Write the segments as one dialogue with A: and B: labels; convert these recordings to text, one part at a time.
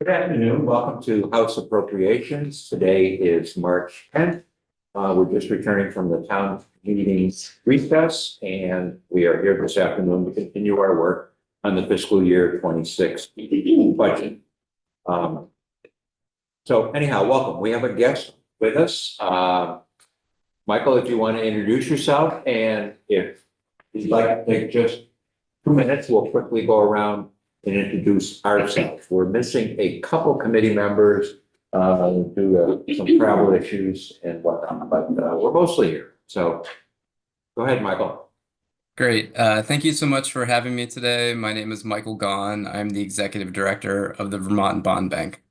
A: Good afternoon. Welcome to House Appropriations. Today is March 10th. We're just returning from the town meeting recess, and we are here this afternoon to continue our work on the fiscal year 26 budget. So anyhow, welcome. We have a guest with us. Michael, if you want to introduce yourself, and if you'd like to take just 2 minutes, we'll quickly go around and introduce ourselves. We're missing a couple committee members due to some travel issues and whatnot, but we're mostly here. So go ahead, Michael.
B: Great. Thank you so much for having me today. My name is Michael Gahn. I'm the executive director of the Vermont Bond Bank.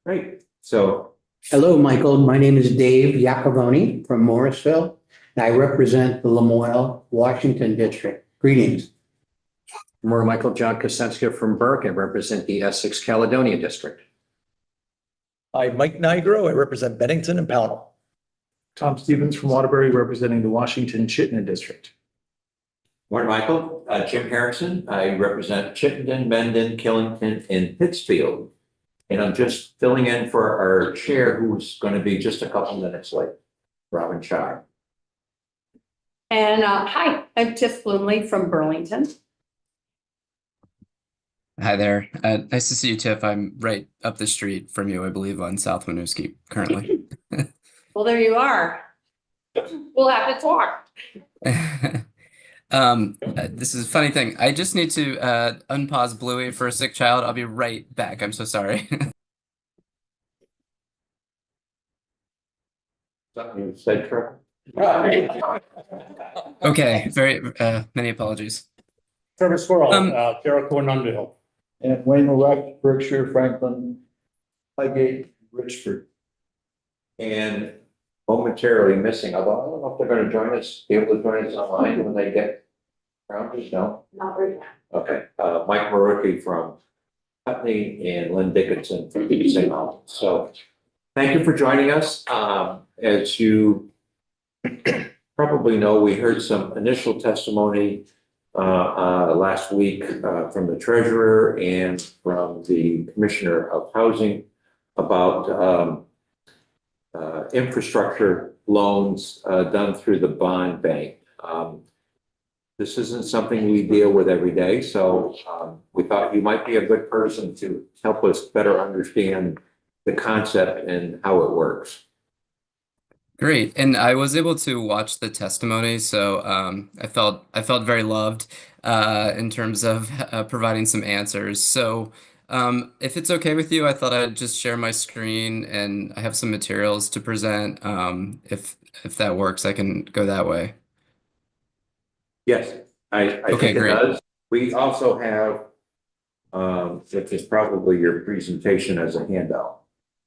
A: Great. So
C: Hello, Michael. My name is Dave Iacovoni from Morrisville, and I represent the Lamoille, Washington district. Greetings.
D: More Michael John Kosenska from Burke. I represent the Essex Caledonia district.
E: Hi, Mike Nigro. I represent Bennington and Pownell.
F: Tom Stevens from Waterbury, representing the Washington Chittenden district.
A: morning, Michael. Jim Harrison. I represent Chittenden, Mendon, Killington, and Pittsfield. And I'm just filling in for our chair, who's going to be just a couple minutes late, Robin Chai.
G: And hi, I'm Tiff Bloomley from Burlington.
B: Hi there. Nice to see you, Tiff. I'm right up the street from you, I believe, on South Winooski currently.
G: Well, there you are. We'll have to talk.
B: This is a funny thing. I just need to unpause Bluey for a sick child. I'll be right back. I'm so sorry.
A: Something you said, Trevor?
B: Okay, many apologies.
H: Trevor Squirrel, Jericho and Underhill.
F: And Wayne Lewis, Berkshire, Franklin, Highgate, Richford.
A: And momentarily missing, although I don't know if they're going to join us, be able to join us online when they get around us, no?
G: Not right now.
A: Okay, Mike Marucci from Putney and Lynn Dickinson from St. Albans. So thank you for joining us. As you probably know, we heard some initial testimony last week from the treasurer and from the commissioner of housing about infrastructure loans done through the bond bank. This isn't something we deal with every day, so we thought you might be a good person to help us better understand the concept and how it works.
B: Great. And I was able to watch the testimony, so I felt very loved in terms of providing some answers. So if it's okay with you, I thought I'd just share my screen and I have some materials to present. If that works, I can go that way.
A: Yes, I
B: Okay,
A: think it
B: great.
A: does. We also have, which is probably your presentation as a handout.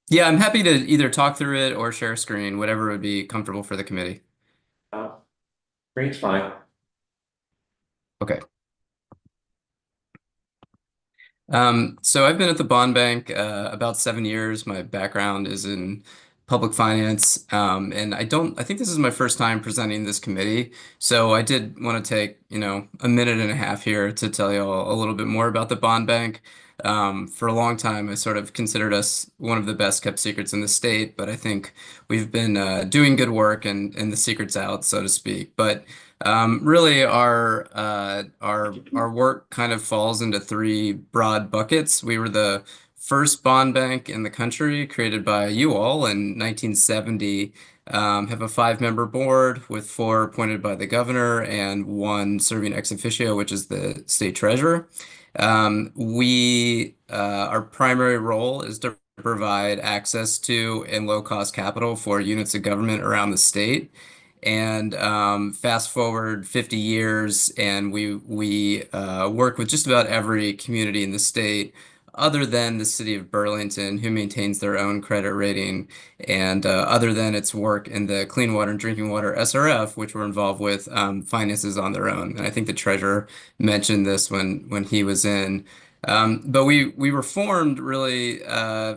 B: Yeah, I'm happy to either talk through it or share a screen, whatever would be comfortable for the committee.
A: Screen's fine.
B: Okay. So I've been at the bond bank about 7 years. My background is in public finance, and I think this is my first time presenting this committee. So I did want to take, a minute and a half here to tell you all a little bit more about the bond bank. For a long time, I sort of considered us one of the best kept secrets in the state, but I think we've been doing good work and the secret's out, so to speak. But really, our work kind of falls into three broad buckets. We were the first bond bank in the country, created by you all in 1970. Have a 5-member board with 4 appointed by the governor and 1 serving ex officio, which is the state treasurer. Our primary role is to provide access to and low-cost capital for units of government around the state. And fast forward 50 years, and we work with just about every community in the state, other than the city of Burlington, who maintains their own credit rating, and other than its work in the Clean Water and Drinking Water SRF, which we're involved with finances on their own. And I think the treasurer mentioned this when he was in. But we were formed really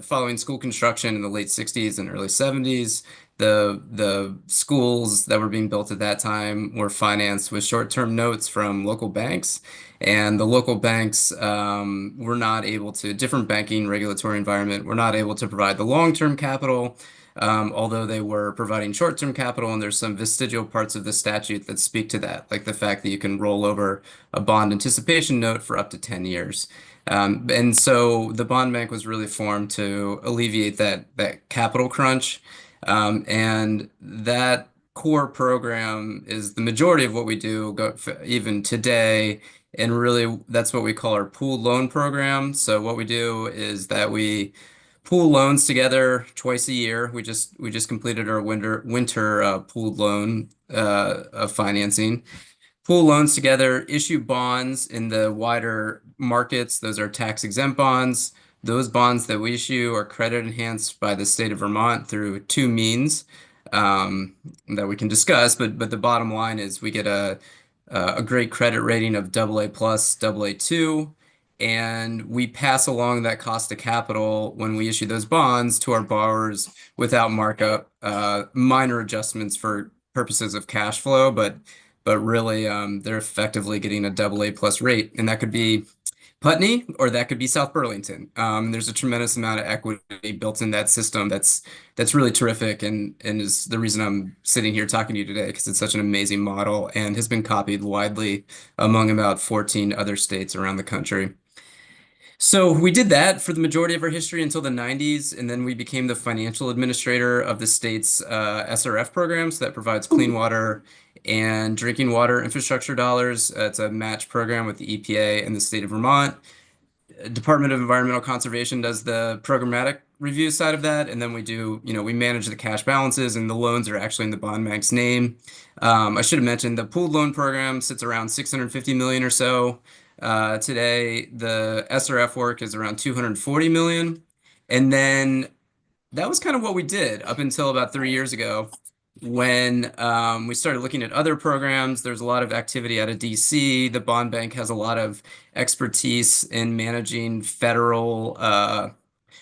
B: following school construction in the late 60s and early 70s. The schools that were being built at that time were financed with short-term notes from local banks, and the local banks were not able to, different banking regulatory environment, were not able to provide the long-term capital, although they were providing short-term capital, and there's some vestigial parts of the statute that speak to that, like the fact that you can roll over a bond anticipation note for up to 10 years. And so the bond bank was really formed to alleviate that capital crunch. And that core program is the majority of what we do even today. And really, that's what we call our pooled loan program. So what we do is that we pool loans together twice a year. We just completed our winter pooled loan of financing. Pool loans together, issue bonds in the wider markets. Those are tax exempt bonds. Those bonds that we issue are credit enhanced by the state of Vermont through two means that we can discuss. But the bottom line is we get a great credit rating of AA plus, AA2, and we pass along that cost of capital when we issue those bonds to our borrowers without markup, minor adjustments for purposes of cash flow, but really they're effectively getting a AA plus rate, and that could be Putney or that could be South Burlington. There's a tremendous amount of equity built in that system that's really terrific, and is the reason I'm sitting here talking to you today, because it's such an amazing model and has been copied widely among about 14 other states around the country. So we did that for the majority of our history until the 90s, and then we became the financial administrator of the state's SRF program, so that provides clean water and drinking water infrastructure dollars. It's a match program with the EPA and the state of Vermont. Department of Environmental Conservation does the programmatic review side of that, and then we manage the cash balances, and the loans are actually in the bond bank's name. I should have mentioned the pooled loan program sits around 650 million or so. Today, the SRF work is around 240 million. And then that was kind of what we did up until about 3 years ago when we started looking at other programs. There's a lot of activity out of DC. The bond bank has a lot of expertise in managing federal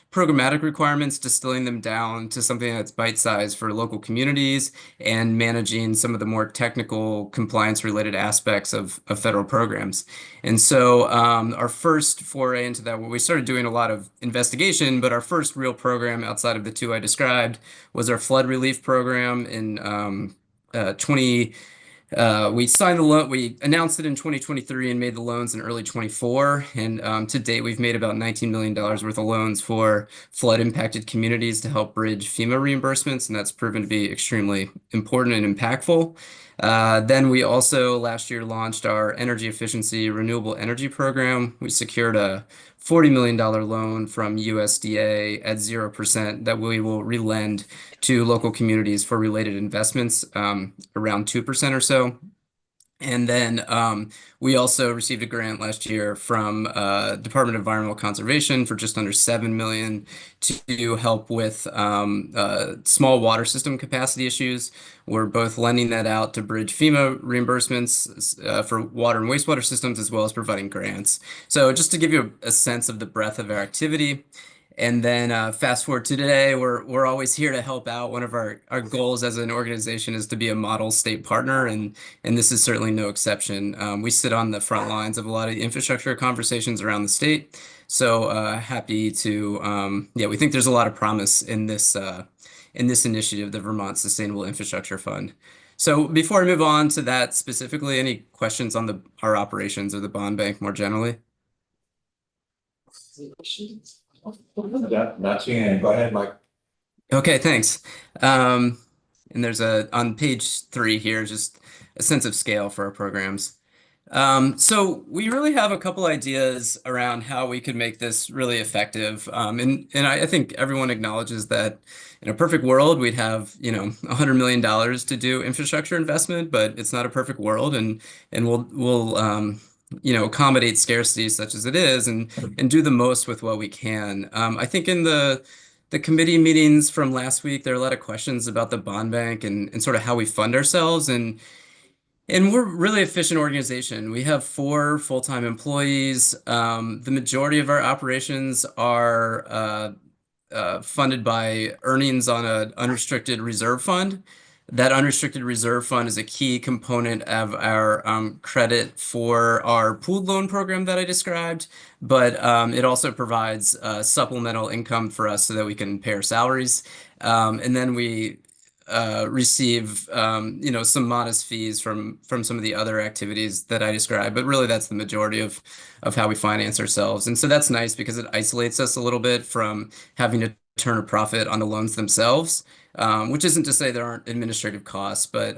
B: programmatic requirements, distilling them down to something that's bite-sized for local communities, and managing some of the more technical compliance-related aspects of federal programs. And so our first foray into that, well, we started doing a lot of investigation, but our first real program outside of the two I described was our flood relief program in we signed the loan, we announced it in 2023 and made the loans in early 24. And to date, we've made about $19 million worth of loans for flood impacted communities to help bridge FEMA reimbursements. And that's proven to be extremely important and impactful. Then we also last year launched our energy efficiency renewable energy program. We secured a $40 million loan from USDA at 0% that we will relend to local communities for related investments, around 2% or so. And then we also received a grant last year from Department of Environmental Conservation for just under $7 million to help with small water system capacity issues. We're both lending that out to bridge FEMA reimbursements for water and wastewater systems, as well as providing grants. So just to give you a sense of the breadth of our activity. And then fast forward to today, we're always here to help out. One of our goals as an organization is to be a model state partner, and this is certainly no exception. We sit on the front lines of a lot of infrastructure conversations around the state. So happy to, we think there's a lot of promise in this initiative, the Vermont Sustainable Infrastructure Fund. So before I move on to that specifically, any questions on our operations or the bond bank more generally?
A: Not seeing any. Go ahead, Mike.
B: Okay, thanks. And there's on page 3 here, just a sense of scale for our programs. So we really have a couple ideas around how we could make this really effective. And I think everyone acknowledges that in a perfect world, we'd have, $100 million to do infrastructure investment, but it's not a perfect world, and we'll accommodate scarcity such as it is, and do the most with what we can. I think in the committee meetings from last week, there are a lot of questions about the bond bank and sort of how we fund ourselves. And we're a really efficient organization. We have 4 full-time employees. The majority of our operations are funded by earnings on an unrestricted reserve fund. That unrestricted reserve fund is a key component of our credit for our pooled loan program that I described, but it also provides supplemental income for us so that we can pay our salaries. And then we receive some modest fees from some of the other activities that I described, but really that's the majority of how we finance ourselves. And so that's nice because it isolates us a little bit from having to turn a profit on the loans themselves, which isn't to say there aren't administrative costs, but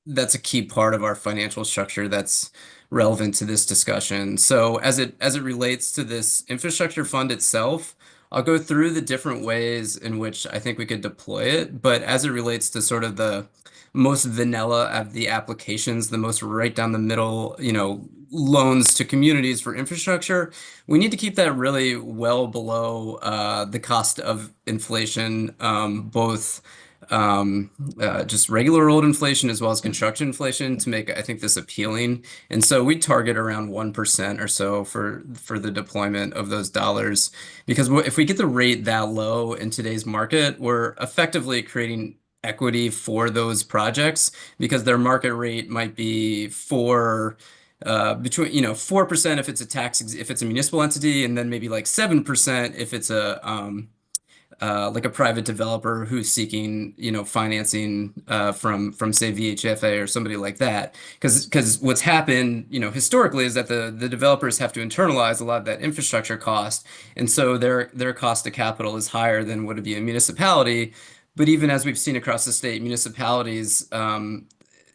B: that's a key part of our financial structure that's relevant to this discussion. So as it relates to this infrastructure fund itself, I'll go through the different ways in which I think we could deploy it, but as it relates to sort of the most vanilla of the applications, the most right down the middle, loans to communities for infrastructure, we need to keep that really well below the cost of inflation, both just regular old inflation as well as construction inflation to make, I think, this appealing. And so we target around 1% or so for the deployment of those dollars, because if we get the rate that low in today's market, we're effectively creating equity for those projects because their market rate might be between 4% if it's if it's a municipal entity, and then maybe like 7% if it's like a private developer who's seeking, financing from say VHFA or somebody like that. Because what's happened, historically is that the developers have to internalize a lot of that infrastructure cost, and so their cost of capital is higher than would be a municipality. But even as we've seen across the state, municipalities,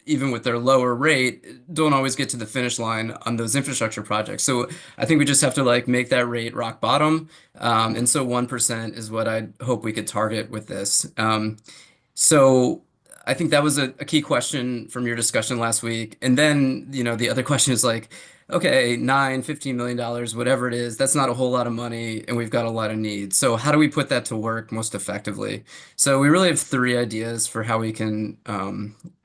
B: even with their lower rate, don't always get to the finish line on those infrastructure projects. So I think we just have to make that rate rock bottom. And so 1% is what I hope we could target with this. So I think that was a key question from your discussion last week. And then, the other question is okay, $15 million, whatever it is, that's not a whole lot of money, and we've got a lot of needs. So how do we put that to work most effectively? So we really have three ideas for how we can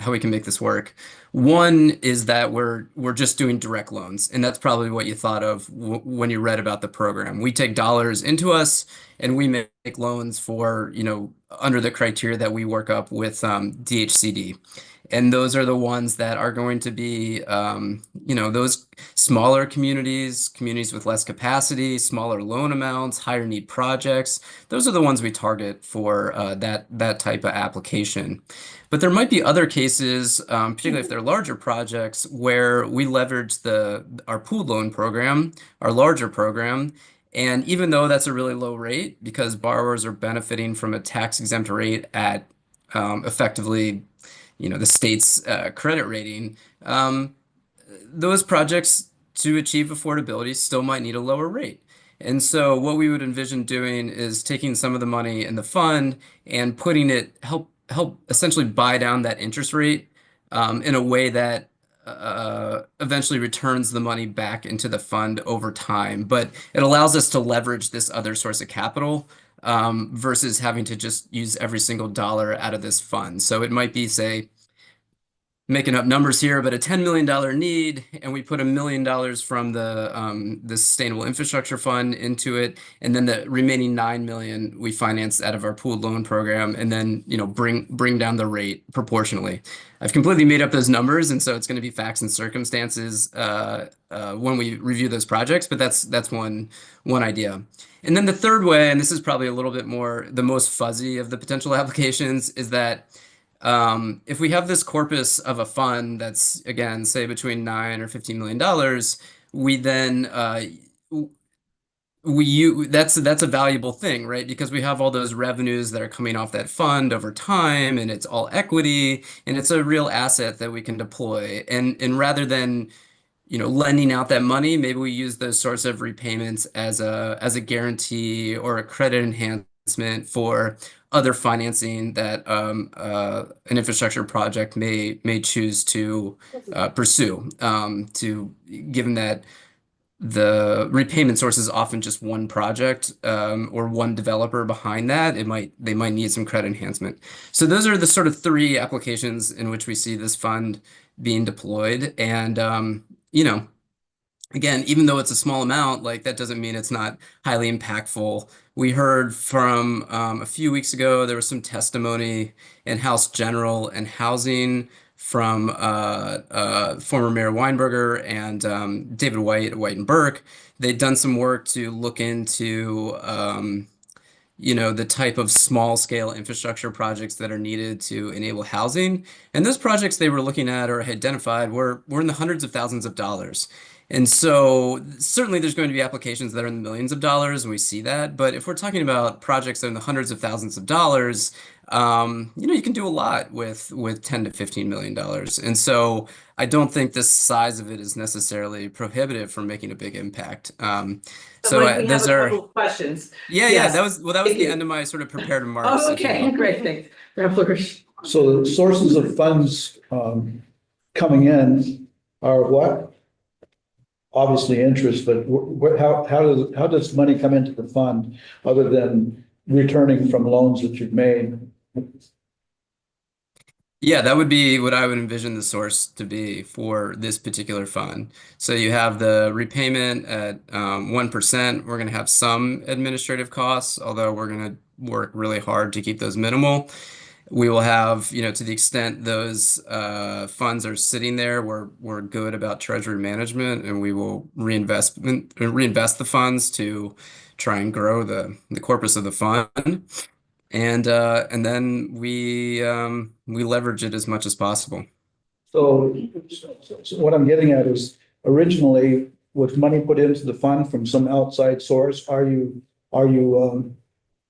B: make this work. One is that we're just doing direct loans, and that's probably what you thought of when you read about the program. We take dollars into us, and we make loans for, under the criteria that we work up with DHCD. And those are the ones that are going to be, those smaller communities with less capacity, smaller loan amounts, higher need projects. Those are the ones we target for that type of application. But there might be other cases, particularly if they're larger projects, where we leverage our pooled loan program, our larger program. And even though that's a really low rate, because borrowers are benefiting from a tax exempt rate at effectively the state's credit rating, those projects to achieve affordability still might need a lower rate. And so what we would envision doing is taking some of the money in the fund and putting it, help essentially buy down that interest rate in a way that eventually returns the money back into the fund over time. But it allows us to leverage this other source of capital versus having to just use every single dollar out of this fund. So it might be, say, making up numbers here, but a $10 million need, and we put $1 million from the Sustainable Infrastructure Fund into it, and then the remaining $9 million we finance out of our pooled loan program, and then bring down the rate proportionally. I've completely made up those numbers, and so it's going to be facts and circumstances when we review those projects, but that's one idea. And then the third way, and this is probably a little bit more the most fuzzy of the potential applications, is that if we have this corpus of a fund that's, again, say between $9 or $15 million, we then that's a valuable thing, right? Because we have all those revenues that are coming off that fund over time, and it's all equity, and it's a real asset that we can deploy. And rather than lending out that money, maybe we use those sorts of repayments as a guarantee or a credit enhancement for other financing that an infrastructure project may choose to pursue. Given that the repayment source is often just one project or one developer behind that, they might need some credit enhancement. So those are the sort of three applications in which we see this fund being deployed. And again, even though it's a small amount, like that doesn't mean it's not highly impactful. We heard from a few weeks ago, there was some testimony in House General and Housing from former Mayor Weinberger and David White at White and Burke. They'd done some work to look into the type of small scale infrastructure projects that are needed to enable housing. And those projects they were looking at or identified were in the hundreds of thousands of dollars. And so certainly there's going to be applications that are in the millions of dollars, and we see that. But if we're talking about projects that are in the hundreds of thousands of dollars, you can do a lot with 10 to 15 million dollars. And so I don't think the size of it is necessarily prohibitive from making a big impact. So
I: Mike, we have
B: those
I: a
B: are.
I: couple of questions.
B: Yeah,
I: Yes.
B: that was
I: Thank
B: the
I: you.
B: end of my sort of prepared remarks.
I: Oh,
B: if you
I: okay,
B: will.
I: great, thanks. Rep. Flourish.
F: So the sources of funds coming in are what? Obviously interest, but how does money come into the fund other than returning from loans that you've made?
B: Yeah, that would be what I would envision the source to be for this particular fund. So you have the repayment at 1%. We're going to have some administrative costs, although we're going to work really hard to keep those minimal. We will have, to the extent those funds are sitting there, we're good about treasury management, and we will reinvest the funds to try and grow the corpus of the fund. And then we leverage it as much as possible.
F: So what I'm getting at is originally was money put into the fund from some outside source? Are you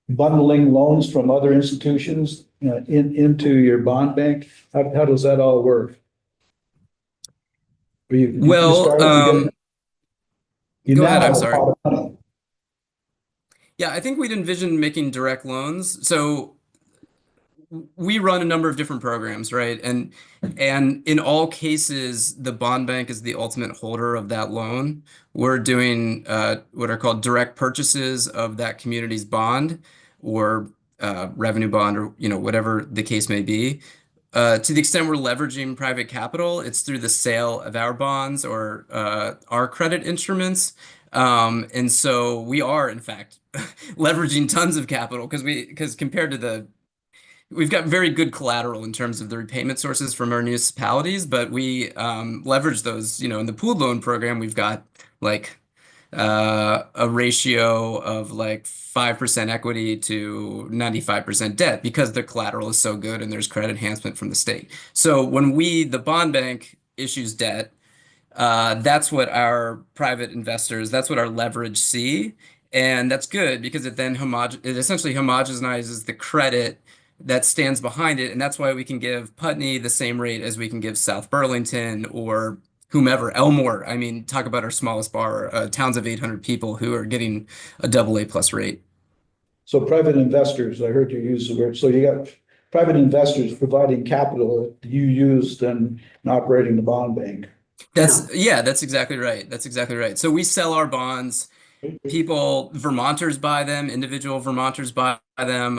F: bundling loans from other institutions into your bond bank? How does that all work?
B: Well, go ahead, I'm sorry. Yeah, I think we'd envision making direct loans. So we run a number of different programs, right? And in all cases, the bond bank is the ultimate holder of that loan. We're doing what are called direct purchases of that community's bond or revenue bond, or whatever the case may be. To the extent we're leveraging private capital, it's through the sale of our bonds or our credit instruments. And so we are, in fact, leveraging tons of capital because compared to we've got very good collateral in terms of the repayment sources from our municipalities, but we leverage those, in the pooled loan program, we've got like a ratio of like 5% equity to 95% debt because the collateral is so good and there's credit enhancement from the state. So when the bond bank issues debt, that's what our private investors, that's what our leverage see. And that's good because it then it essentially homogenizes the credit that stands behind it. And that's why we can give Putney the same rate as we can give South Burlington or whomever, Elmore. I mean, talk about our smallest bar, towns of 800 people who are getting a AA+ rate.
F: So private investors, I heard you use the word, so you got private investors providing capital that you use then in operating the bond bank.
B: That's exactly right. That's exactly right. So we sell our bonds. Vermonters buy them, individual Vermonters buy them,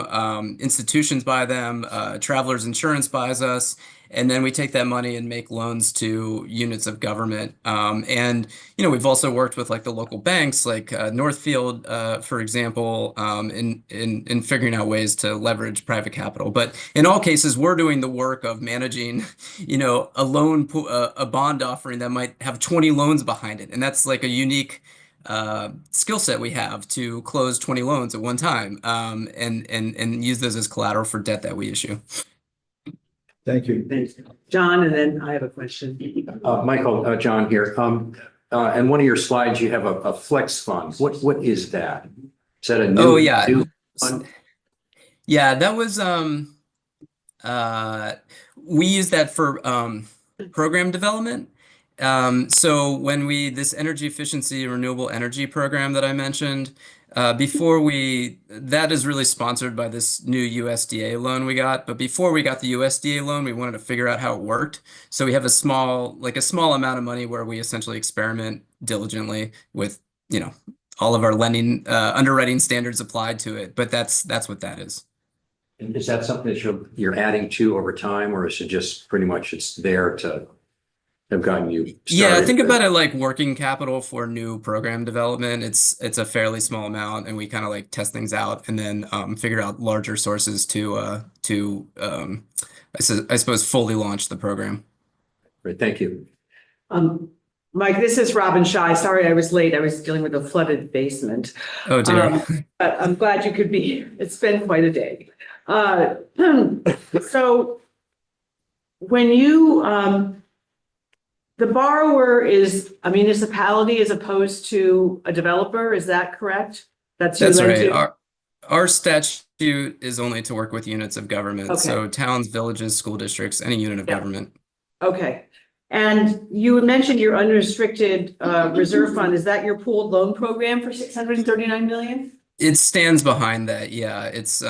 B: institutions buy them, Travelers Insurance buys us, and then we take that money and make loans to units of government. And we've also worked with like the local banks, like Northfield, for example, in figuring out ways to leverage private capital. But in all cases, we're doing the work of managing, a bond offering that might have 20 loans behind it, and that's like a unique skill set we have to close 20 loans at one time and use those as collateral for debt that we issue.
F: Thank you.
I: Thanks. John, and then I have a question.
D: Michael, John here. And one of your slides, you have a flex fund. What is that? Is that a new fund?
B: Yeah, that was we use that for program development. So when this energy efficiency renewable energy program that I mentioned, that is really sponsored by this new USDA loan we got. But before we got the USDA loan, we wanted to figure out how it worked. So we have a small amount of money where we essentially experiment diligently with, all of our lending, underwriting standards applied to it. But that's what that is.
D: And is that something that you're adding to over time, or is it just pretty much it's there to have gotten you
B: Yeah,
D: started.
B: think about it like working capital for new program development. It's a fairly small amount, and we kind of like test things out and then figure out larger sources to I suppose fully launch the program.
D: Great, thank you.
I: Um, Mike, this is Robin Shy. Sorry I was late. I was dealing with a flooded basement.
B: Oh dear.
I: But I'm glad you could be here. It's been quite a day. So when you, the borrower is a municipality as opposed to a developer, is that correct? That's who you
B: That's
I: lend
B: right.
I: to?
B: Our statute is only to work with units of government.
I: Okay.
B: So towns, villages, school districts, any unit of
I: Yeah.
B: government.
I: Okay. And you mentioned your unrestricted reserve fund. Is that your pooled loan program for 639 million?
B: It stands behind that. Yeah. It's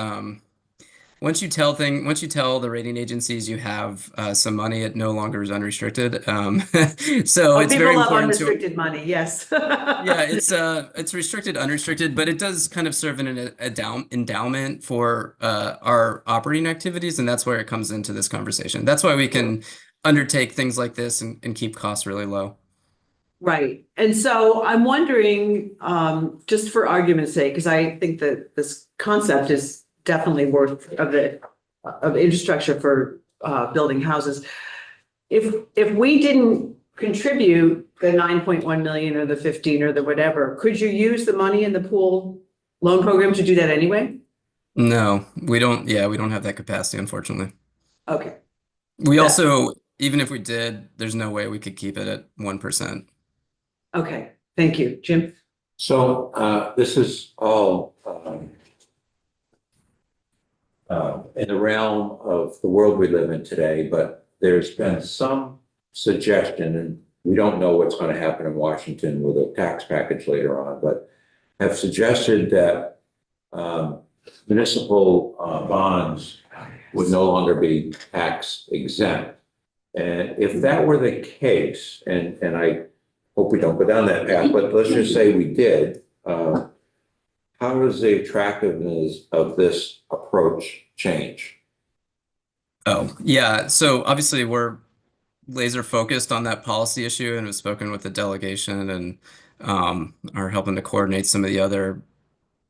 B: once you tell the rating agencies you have some money, it no longer is unrestricted. So it's
I: People
B: very
I: love
B: important to
I: unrestricted money, yes.
B: yeah, it's restricted, unrestricted, but it does kind of serve in an endowment for our operating activities, and that's where it comes into this conversation. That's why we can undertake things like this and keep costs really low.
I: Right. And so I'm wondering, just for argument's sake, because I think that this concept is definitely worth of infrastructure for building houses. If we didn't contribute the 9.1 million or the 15 or the whatever, could you use the money in the pool loan program to do that anyway?
B: No, we don't. Yeah, we don't have that capacity, unfortunately.
I: Okay.
B: We also, even if we did, there's no way we could keep it at 1%.
I: Okay. Thank you, Jim.
A: So this is all in the realm of the world we live in today, but there's been some suggestion, and we don't know what's going to happen in Washington with a tax package later on, but have suggested that municipal bonds would no longer be tax exempt. And if that were the case, and I hope we don't go down that path, but let's just say we did, how does the attractiveness of this approach change?
B: Oh, yeah. So obviously we're laser focused on that policy issue and have spoken with the delegation and are helping to coordinate some of the other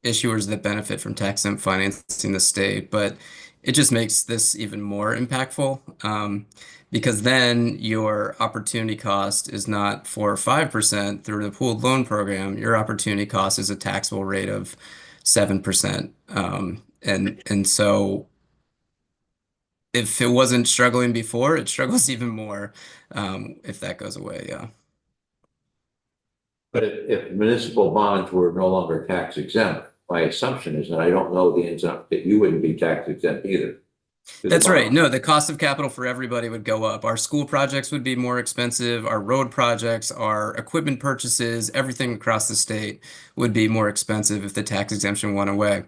B: issuers that benefit from tax-exempt financing the state. But it just makes this even more impactful because then your opportunity cost is not 4 or 5% through the pooled loan program. Your opportunity cost is a taxable rate of 7%. And so if it wasn't struggling before, it struggles even more if that goes away. Yeah.
A: But if municipal bonds were no longer tax exempt, my assumption is, and I don't know the ins and outs, that you wouldn't be tax exempt either.
B: That's right. No, the cost of capital for everybody would go up. Our school projects would be more expensive. Our road projects, our equipment purchases, everything across the state would be more expensive if the tax exemption went away.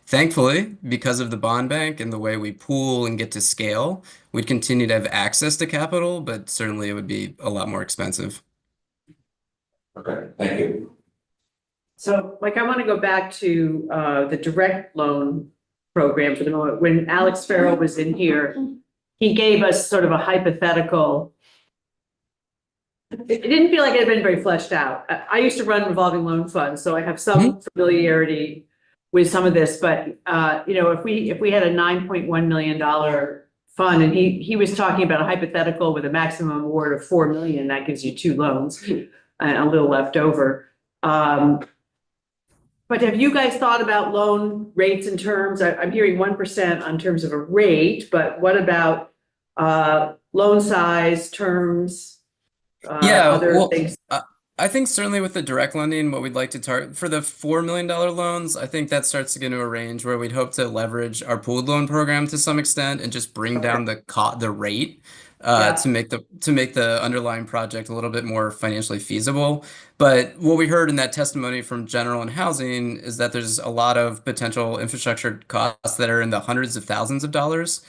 B: Thankfully, because of the bond bank and the way we pool and get to scale, we'd continue to have access to capital, but certainly it would be a lot more expensive.
A: Okay, thank you.
I: So, like, I want to go back to the direct loan program for the moment. When Alex Farrell was in here, he gave us sort of a hypothetical. It didn't feel like it had been very fleshed out. I used to run revolving loan funds, so I have some familiarity with some of this. But if we had a $9.1 million fund, and he was talking about a hypothetical with a maximum award of 4 million, that gives you 2 loans and a little left over. But have you guys thought about loan rates and terms? I'm hearing 1% on terms of a rate, but what about loan size, terms,
B: Yeah,
I: other
B: well,
I: things?
B: I think certainly with the direct lending, what we'd like to target for the $4 million loans, I think that starts to get into a range where we'd hope to leverage our pooled loan program to some extent and just bring down the rate to make the underlying project a little bit more financially feasible. But what we heard in that testimony from General and Housing is that there's a lot of potential infrastructure costs that are in the hundreds of thousands of dollars.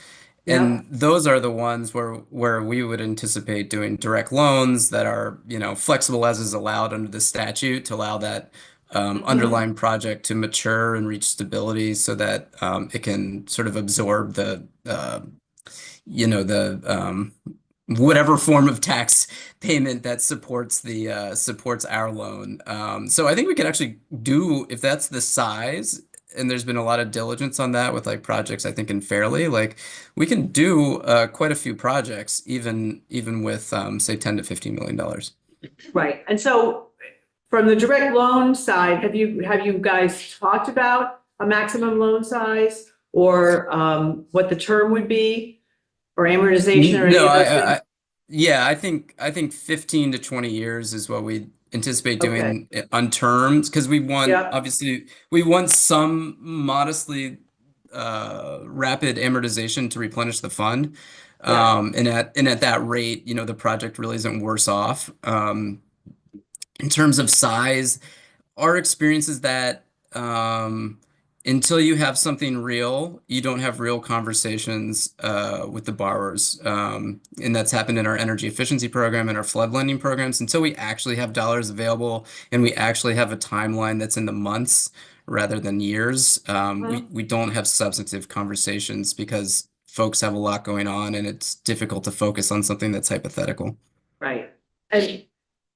B: And those are the ones where we would anticipate doing direct loans that are, flexible as is allowed under the statute to allow that underlying project to mature and reach stability so that it can sort of absorb the whatever form of tax payment that supports the supports our loan. So I think we could actually do, if that's the size, and there's been a lot of diligence on that with like projects, I think in Fairleigh, like we can do quite a few projects, even with say $10 to $15 million.
I: Right, and so from the direct loan side, have you guys talked about a maximum loan size or what the term would be or amortization or any
B: No,
I: of those things?
B: yeah, I think 15 to 20 years is what we anticipate
I: Okay.
B: doing on terms because we want
I: Yep.
B: obviously we want some modestly rapid amortization to replenish the fund.
I: Yeah.
B: And at that rate, you know, the project really isn't worse off. In terms of size, our experience is that until you have something real, you don't have real conversations with the borrowers. And that's happened in our energy efficiency program and our flood lending programs. Until we actually have dollars available and we actually have a timeline that's in the months rather than years, we don't have substantive conversations because folks have a lot going on and it's difficult to focus on something that's hypothetical.
I: Right.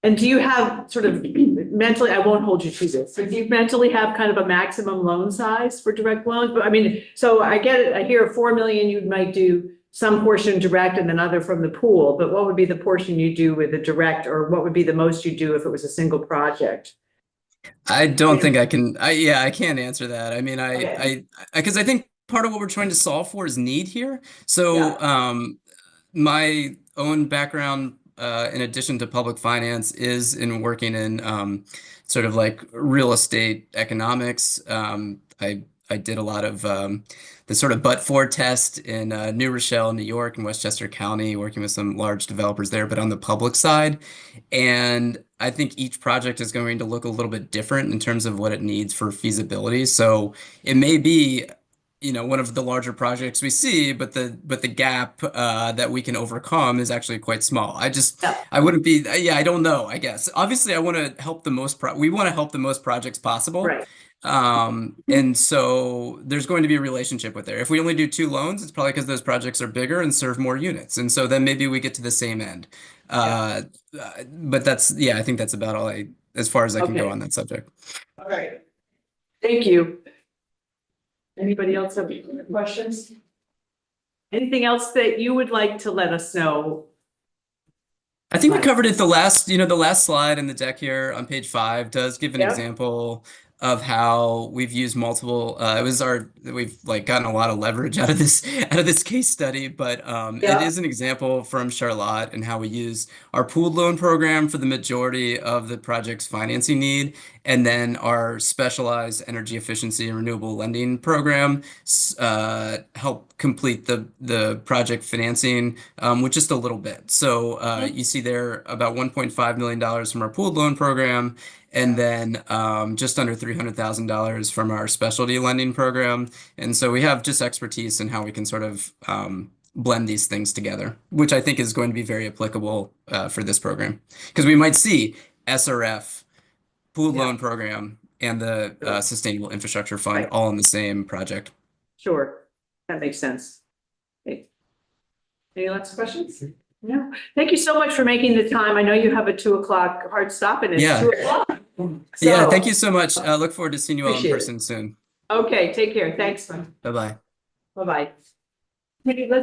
I: And do you have sort of mentally, I won't hold you to this, but do you mentally have kind of a maximum loan size for direct loans? But I mean, so I get it, I hear 4 million, you might do some portion direct and then other from the pool, but what would be the portion you do with the direct, or what would be the most you do if it was a single project?
B: I don't think I can, I can't answer that. I mean,
I: Okay.
B: because I think part of what we're trying to solve for is need here. So, my own background, in addition to public finance, is in working in sort of like real estate economics. I did a lot of the sort of but-for test in New Rochelle, New York, and Westchester County, working with some large developers there, but on the public side. And I think each project is going to look a little bit different in terms of what it needs for feasibility. So it may be, you know, one of the larger projects we see, but the gap that we can overcome is actually quite small. I wouldn't be, I don't know, I guess. Obviously, I want to help the most we want to help the most projects possible.
I: Right.
B: And so there's going to be a relationship with there. If we only do 2 loans, it's probably because those projects are bigger and serve more units. And so then maybe we get to the same end. But I think that's about all as far as I can go on that subject.
I: All right. Thank you. Anybody else have any questions? Anything else that you would like to let us know?
B: I think we covered it the last slide in the deck here on page 5 does give an example of how we've used multiple, we've like gotten a lot of leverage out of this case study, but it is an example from Charlotte and how we use our pooled loan program for the majority of the project's financing need, and then our specialized energy efficiency and renewable lending program help complete the project financing with just a little bit. So you see there about $1.5 million from our pooled loan program, and then just under $300,000 from our specialty lending program. And so we have just expertise in how we can sort of blend these things together, which I think is going to be very applicable for this program. Because we might see SRF, pooled loan program, and the Sustainable Infrastructure Fund all in the same project.
I: Sure, that makes sense. Okay. Any last questions? No. Thank you so much for making the time. I know you have a 2 o'clock hard stop and it's 2 o'clock.
B: Yeah, thank you so much. I look forward to seeing you all in person soon.
I: Okay, take care. Thanks.
B: Bye-bye.
I: Bye-bye. Maybe let's